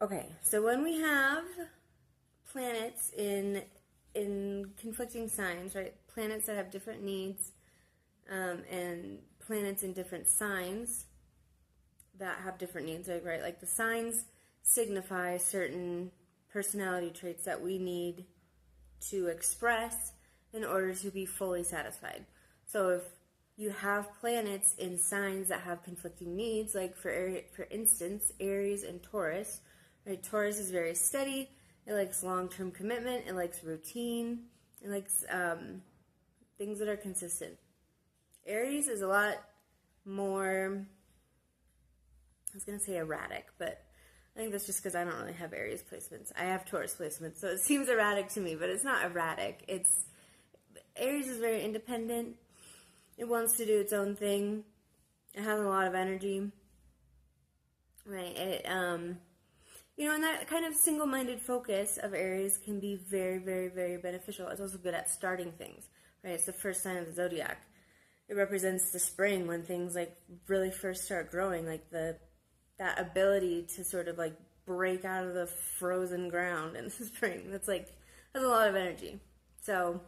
Okay, so when we have planets in conflicting signs, right? Planets that have different needs, and planets in different signs that have different needs, right? Like the signs signify certain personality traits that we need to express in order to be fully satisfied. So if you have planets in signs that have conflicting needs, like for instance, Aries and Taurus, right? Taurus is very steady. It likes long-term commitment. It likes routine. It likes things that are consistent. Aries is a lot more, I was going to say erratic, but I think that's just because I don't really have Aries placements. I have Taurus placements, so it seems erratic to me, but it's not erratic. Aries is very independent. It wants to do its own thing. It has a lot of energy, right? And that kind of single-minded focus of Aries can be very, very, very beneficial. It's also good at starting things, right? It's the first sign of the zodiac. It represents the spring when things like really first start growing, like that ability to sort of like break out of the frozen ground in the spring. That's a lot of energy. So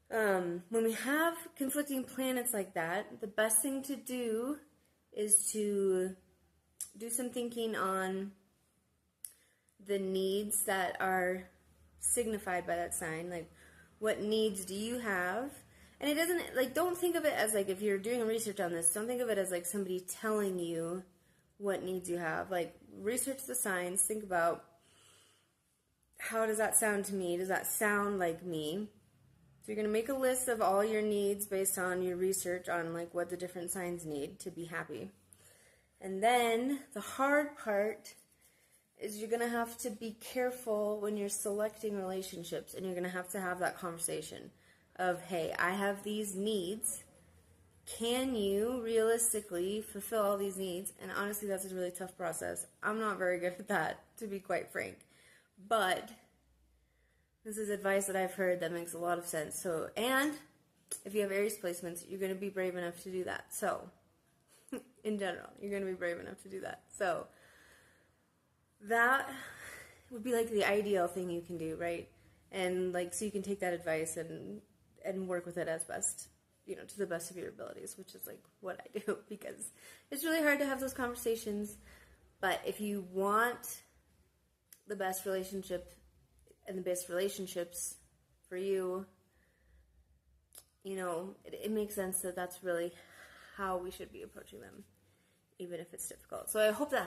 when we have conflicting planets like that, the best thing to do is to do some thinking on the needs that are signified by that sign. Like, what needs do you have? And it doesn't, don't think of it as if you're doing research on this, don't think of it as somebody telling you what needs you have. Research the signs, think about, how does that sound to me? Does that sound like me? So you're going to make a list of all your needs based on your research on what the different signs need to be happy. And then the hard part is you're going to have to be careful when you're selecting relationships, and you're going to have that conversation of, hey, I have these needs. Can you realistically fulfill all these needs? And honestly, that's a really tough process. I'm not very good at that, to be quite frank. But this is advice that I've heard that makes a lot of sense. So, and if you have Aries placements, you're going to be brave enough to do that. So, in general, you're going to be brave enough to do that. So, that would be the ideal thing you can do, right? And so you can take that advice and work with it as best, to the best of your abilities, which is what I do, because it's really hard to have those conversations. But if you want the best relationship and the best relationships for you, it makes sense that that's really how we should be approaching them, even if it's difficult. So I hope that helps.